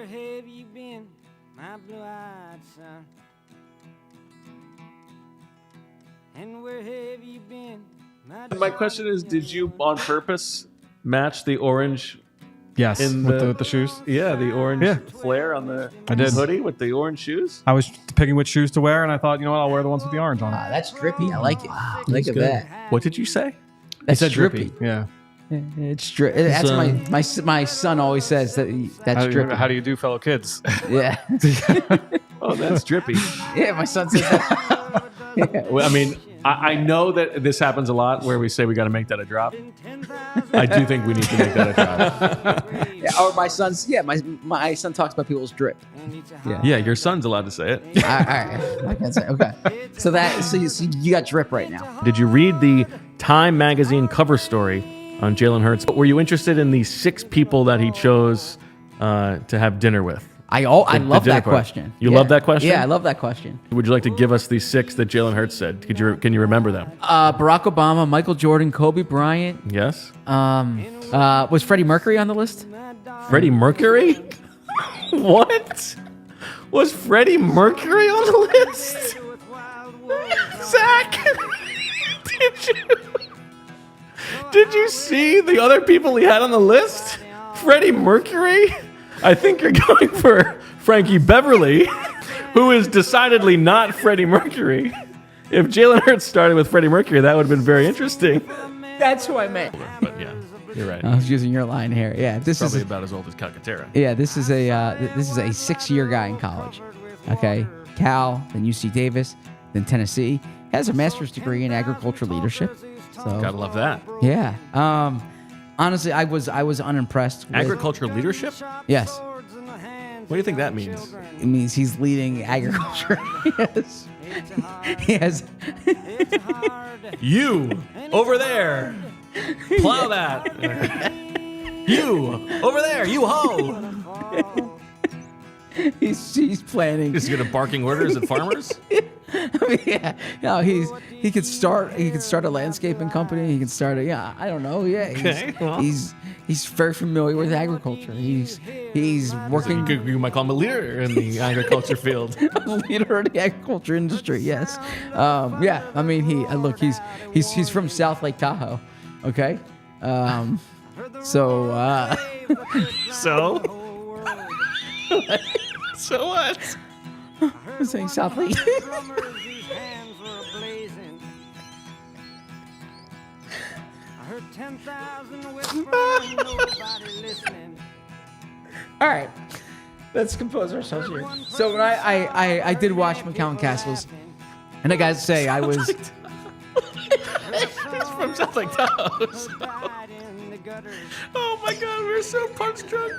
have you been, my blue-eyed son? And where have you been, My question is, did you on purpose match the orange? Yes, In with the shoes. Yeah, the orange Yeah. flare on the I did. hoodie with the orange shoes. I was picking which shoes to wear, and I thought, you know what, I'll wear the ones with the orange on it. That's drippy. I like it. Look at that. What did you say? That's said drippy. Yeah. It's drippy. That's my son always says that's drippy. How do you do, fellow kids? Yeah. Oh, that's drippy. Yeah, my son says that. Yeah. Well, I mean, I know that this happens a lot where we say we got to make that a drop. I do think we need to make that a drop. Yeah, or my son's. Yeah, my son talks about people's drip. Yeah, your son's allowed to say it. All right, I can say okay. So you got drip right now. Did you read the Time magazine cover story on Jalen Hurts? Were you interested in the 6 people that he chose to have dinner with? I love that question. You love that question? Yeah, I love that question. Would you like to give us the 6 that Jalen Hurts said? Can you remember them? Barack Obama, Michael Jordan, Kobe Bryant. Yes. Was Freddie Mercury on the list? Freddie Mercury? What? Was Freddie Mercury on the list? Zach, did you see the other people he had on the list? Freddie Mercury? I think you're going for Frankie Beverly, who is decidedly not Freddie Mercury. If Jalen Hurts started with Freddie Mercury, that would have been very interesting. That's who I meant. But yeah, you're right. I was using your line here. Yeah, this Probably is about as old as Calcaterra. Yeah, this is a 6-year guy in college. Okay, Cal, then UC Davis, then Tennessee. He has a master's degree in agricultural leadership. So Gotta love that. yeah. Honestly, I was unimpressed. With, Agricultural leadership? Yes, What do you think that means? it means he's leading agriculture. Yes. He has. You over there, plow that. You over there, you hoe. He's planning. Is he gonna barking orders at farmers? I mean, yeah, no, he could start a landscaping company. He could start I don't know. Yeah, Okay, well. he's very familiar with agriculture. He's working. You might call him a leader in the agriculture field. A leader in the agriculture industry. Yes. Yeah. I mean, he's from South Lake Tahoe. Okay. So. So. So what? I'm saying South Lake. All right, let's compose ourselves here. So when I did watch McCowan Castles, and I gotta say I was. He's from South Lake Tahoe. Oh my God, we're so punch drunk.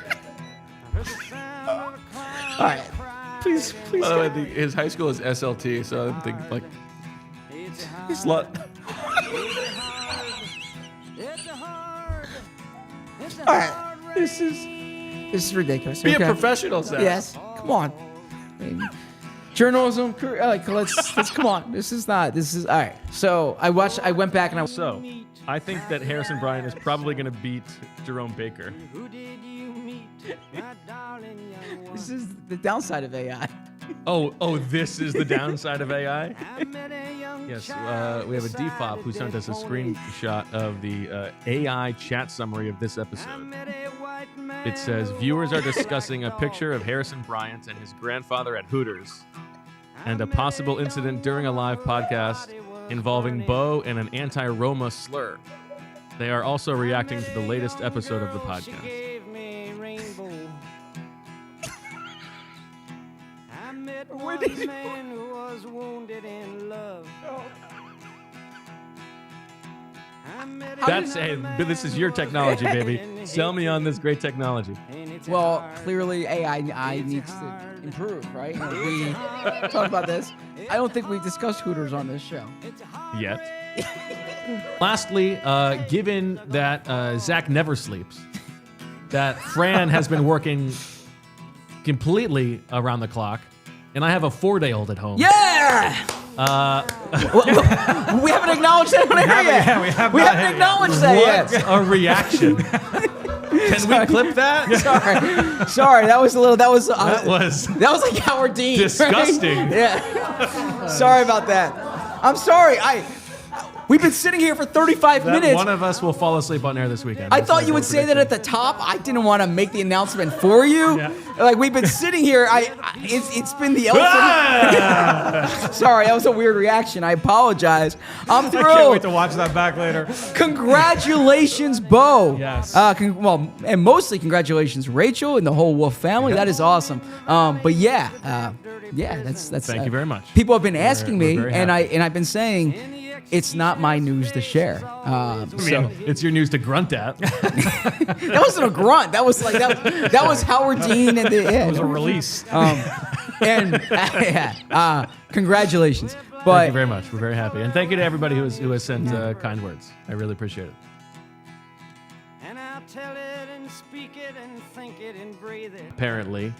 All right, please. By the way, his high school is SLT, so I think like he's lot. All right, this is ridiculous. Be okay? a professional, Zach. Yes, come on. I mean, journalism, like let's come on. This is all right. So I went back and So, I think that Harrison Bryant is probably going to beat Jerome Baker. This is the downside of AI. Oh, this is the downside of AI? Yes, we have a DFOP who sent us a screenshot of the AI chat summary of this episode. It says, viewers are discussing a picture of Harrison Bryant and his grandfather at Hooters and a possible incident during a live podcast involving Bo and an anti-Roma slur. They are also reacting to the latest episode of the podcast. This is your technology, baby. Sell me on this great technology. Well, clearly AI needs to improve, right? We talk about this. I don't think we discussed Hooters on this show. Yet. Lastly, given that Zach never sleeps, that Fran has been working completely around the clock, and I have a 4-day-old at home. Yeah! We haven't acknowledged that on air yet. Yeah, we haven't acknowledged that yet. What a reaction. Can Can we clip that? Sorry. That was a little. That was like Howard Dean. disgusting. Right? Yeah. Sorry about that. I'm sorry. We've been sitting here for 35 minutes. One of us will fall asleep on air this weekend. I thought you would say that at the top. I didn't want to make the announcement for you. Yeah. Like, we've been sitting here. It's been the elephant. Sorry, that was a weird reaction. I apologize. I'm thrilled. I can't wait to watch that back later. Congratulations, Bo. Yes. And mostly congratulations, Rachel and the whole Wolf family. That is awesome. But yeah, that's. Thank you very much. People have been asking me, and happy. I've been saying, it's not my news to share. It's your news to grunt at. That wasn't a grunt. That was like that was Howard Dean and it was a release. Congratulations. But Thank you very much. We're very happy, and thank you to everybody who has sent kind words. I really appreciate it. And I'll tell it and speak it and think it and breathe it. Apparently,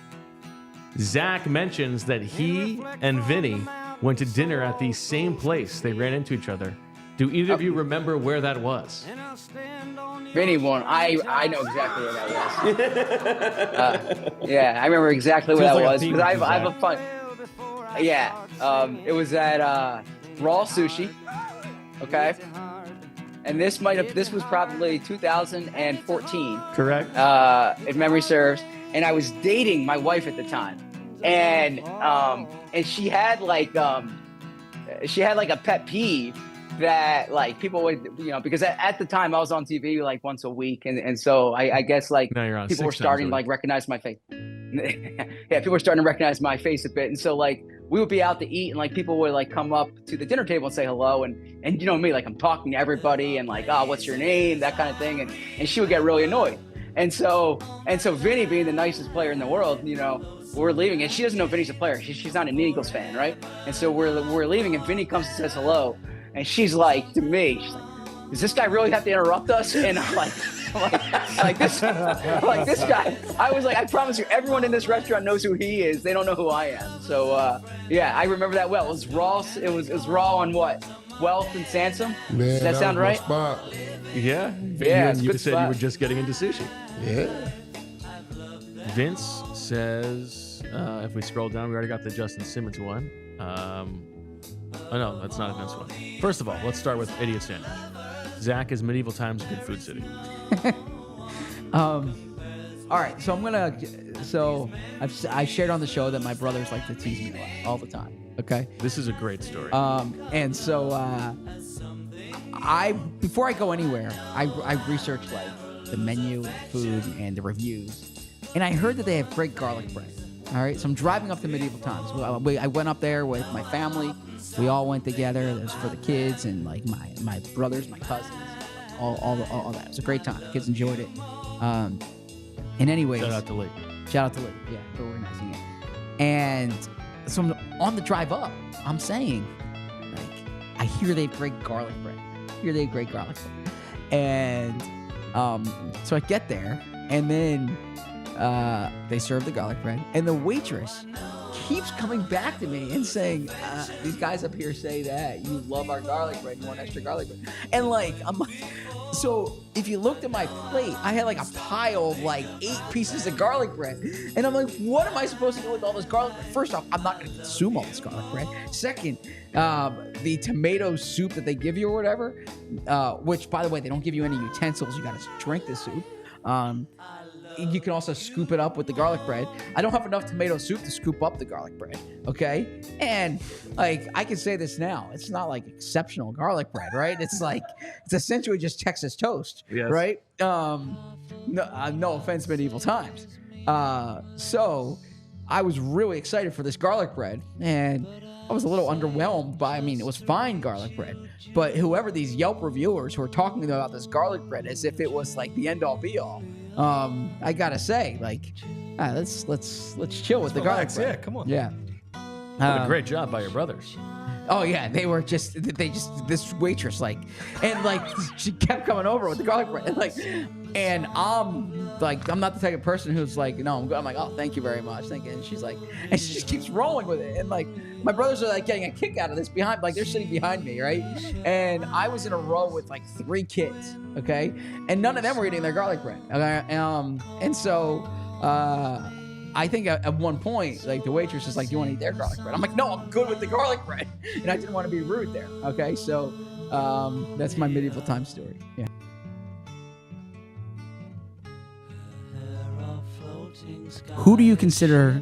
Zach mentions that he and Vinny went to dinner at the same place. They ran into each other. Do either of you remember where that was? Vinny won. I know exactly where that was. Yeah, I remember exactly where that was because I have a fun. Yeah, it was at Raw Sushi. Okay, and this was probably 2014. Correct. If memory serves. And I was dating my wife at the time, and she had like a pet peeve that like people would, because at the time I was on TV like once a week, and so I guess like people were starting to like recognize my face. Yeah, people were starting to recognize my face a bit, and so like we would be out to eat, and like people would like come up to the dinner table and say hello, and you know me, like I'm talking to everybody, and like, oh, what's your name, that kind of thing, and she would get really annoyed. And so Vinny, being the nicest player in the world, we're leaving, and she doesn't know Vinny's a player. She's not an Eagles fan, right? And so we're leaving, and Vinny comes and says hello, and she's like, to me, she's like, does this guy really have to interrupt us? And I'm like this guy. I was like, I promise you, everyone in this restaurant knows who he is. They don't know who I am. So yeah, I remember that well. It was Raw. It was Raw on what? Wealth and Sansom. Man, does that sound right? Yeah. Yeah. You said you were just getting into sushi. Yeah. Vince says, if we scroll down, we already got the Justin Simmons one. Oh no, that's not a Vince one. First of all, let's start with Idiot Sandwich. Zach, is medieval times a good food city? All right, so I shared on the show that my brothers like to tease me all the time. Okay. This is a great story. And so before I go anywhere, I researched like the menu, food, and the reviews, and I heard that they have great garlic bread. All right, so I'm driving up to Medieval Times. I went up there with my family. We all went together. It was for the kids and like my brothers, my cousins, all that. It was a great time. The kids enjoyed it. And anyways, shout out to Lee. Yeah, for organizing it. And so on the drive up, I'm saying, like, I hear they have great garlic bread. And so I get there, and then they serve the garlic bread, and the waitress keeps coming back to me and saying, these guys up here say that you love our garlic bread, you want extra garlic bread. And like, I'm like, so if you looked at my plate, I had like a pile of like 8 pieces of garlic bread. And I'm like, what am I supposed to do with all this garlic bread? First off, I'm not going to consume all this garlic bread. Second, the tomato soup that they give you or whatever, which by the way, they don't give you any utensils. You got to drink the soup. You can also scoop it up with the garlic bread. I don't have enough tomato soup to scoop up the garlic bread, okay? And, like, I can say this now. It's not, like, exceptional garlic bread, right? It's, like, it's essentially just Texas toast, yes. Right? No offense, Medieval Times. So I was really excited for this garlic bread, and I was a little underwhelmed by, it was fine garlic bread, but whoever these Yelp reviewers who are talking about this garlic bread as if it was, like, the end-all, be-all, I gotta say, like, let's chill with the garlic bread. Yeah, come on. Yeah. What a great job by your brothers. Oh yeah, they this waitress, like, and like she kept coming over with the garlic bread, and like, and I'm I'm not the type of person who's like, no, I'm good. I'm like, oh, thank you very much, thank you. And she's like, and she just keeps rolling with it. And like, my brothers are like getting a kick out of this behind, like they're sitting behind me, right? And I was in a row with like 3 kids, okay, and none of them were eating their garlic bread. Okay? And so. I think at one point, like the waitress is like, "Do you want to eat their garlic bread?" I'm like, "No, I'm good with the garlic bread," and I didn't want to be rude there. Okay, so that's my medieval time story. Yeah. Who do you consider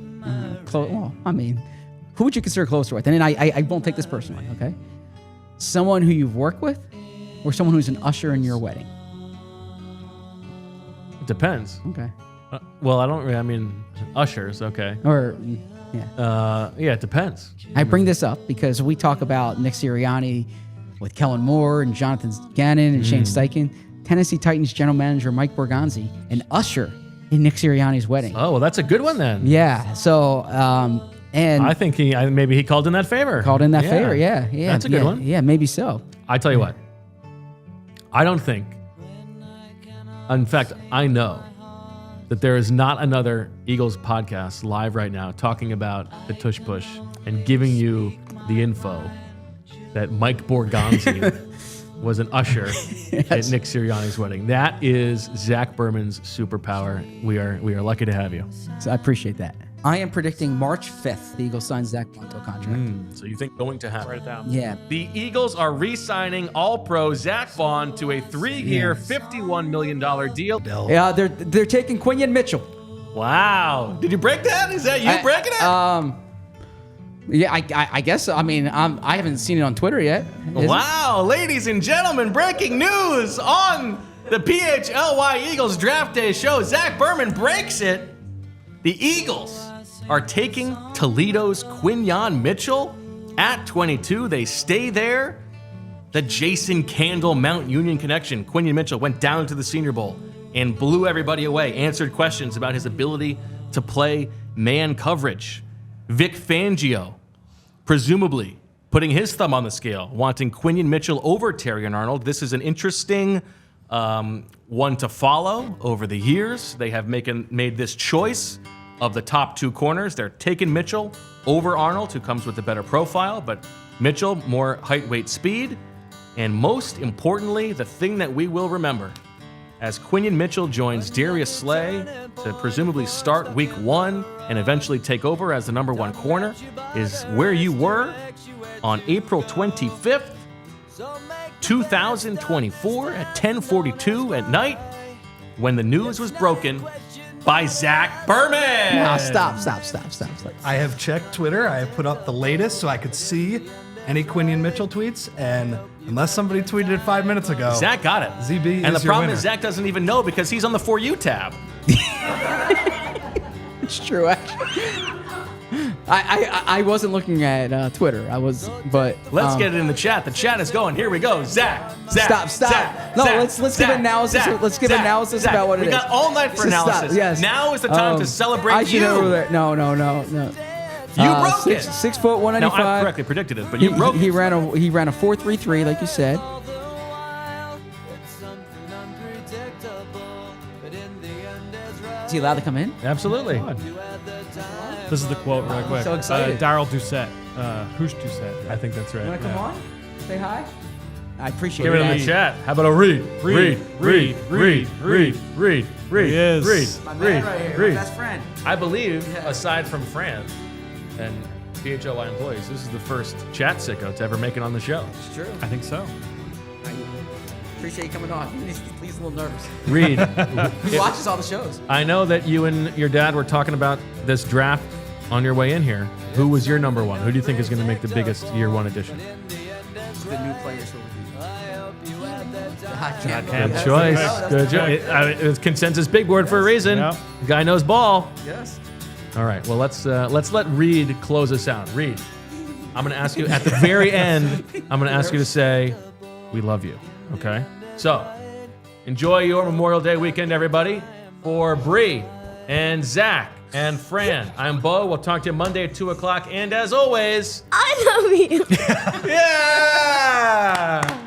close? Well, I mean, who would you consider closer with? And then I won't take this personally. Okay, someone who you've worked with, or someone who's an usher in your wedding. It depends. Okay. Well, I don't really, I mean, ushers, okay. Or, yeah. Yeah, it depends. I bring this up because we talk about Nick Sirianni with Kellen Moore and Jonathan Gannon and Shane Steichen, Tennessee Titans general manager Mike Borgonzi, an usher in Nick Sirianni's wedding. Oh, well, that's a good one then. Yeah. So, and I think maybe he called in that favor. Favor. Yeah. That's a good one. Yeah, maybe so. I tell you what, I don't think, in fact, I know that there is not another Eagles podcast live right now talking about the tush push and giving you the info that Mike Borgonzi was an usher at Nick Sirianni's wedding. That is Zach Berman's superpower. We are lucky to have you. So I appreciate that. I am predicting March 5th, the Eagles sign Zach Blunt to a contract. So you think going to happen? Write it down. Yeah. The Eagles are re-signing All-Pro Zach Vaughn to a 3-year, $51 million deal. Yeah, they're taking Quinion Mitchell. Wow. Did you break that? Is that you breaking it? Yeah, I guess. I mean, I haven't seen it on Twitter yet. Wow, ladies and gentlemen, breaking news on the PHLY Eagles Draft Day show. Zach Berman breaks it. The Eagles are taking Toledo's Quinion Mitchell at 22. They stay there. The Jason Candle Mount Union connection. Quinion Mitchell went down to the Senior Bowl and blew everybody away, answered questions about his ability to play man coverage. Vic Fangio, presumably putting his thumb on the scale, wanting Quinion Mitchell over Terrion Arnold. This is an interesting one to follow over the years. They have made this choice of the top 2 corners. They're taking Mitchell over Arnold, who comes with a better profile, but Mitchell, more height, weight, speed. And most importantly, the thing that we will remember, as Quinion Mitchell joins Darius Slay to presumably start week 1 and eventually take over as the number 1 corner, is where you were on April 25th, 2024 at 10:42 at night when the news was broken by Zach Berman. No, stop. I have checked Twitter. I have put up the latest so I could see any Quinion Mitchell tweets, and unless somebody tweeted it 5 minutes ago, Zach got it. ZB and is the your problem winner. is Zach doesn't even know because he's on the For You tab. It's true, actually. I wasn't looking at Twitter. I was, but Let's get it in the chat. The chat is going. Here we go. Zach. Stop. Zach, No, Zach, let's give analysis. Let's give analysis about what it is. We got all night for Just stop, analysis. yes. Now is the time to celebrate I should you. know that. No. You broke it. 6 foot 195. No, I correctly predicted it, but you broke he it. ran a 4.33, like you said. Is he allowed to come in? Absolutely. This is the quote real quick. So excited. Daryl Doucette. Hoosh Doucette. I think that's right. You want to come Yeah. on? Say hi. I appreciate Give it. it in the chat. How about a read? Read. He is. My man right here, my best friend. I believe, aside from Fran and PHLY employees, this is the first chat sicko to ever make it on the show. It's true. I think so. I appreciate you coming on. He's a little nervous. Reed, He watches all the shows. I know that you and your dad were talking about this draft on your way in here. Who was your number 1? Who do you think is going to make the biggest year 1 addition? The new players who will Good choice. Good choice. It's consensus big board for a reason. Yep. Guy knows ball. Yes. All right. Well, let's let Reed close us out. Reed, I'm going to ask you at the very end. I'm going to ask you to say, "We love you." Okay. So, enjoy your Memorial Day weekend, everybody. For Bree and Zach and Fran, I'm Bo. We'll talk to you Monday at 2 o'clock. And as always, I love you. yeah.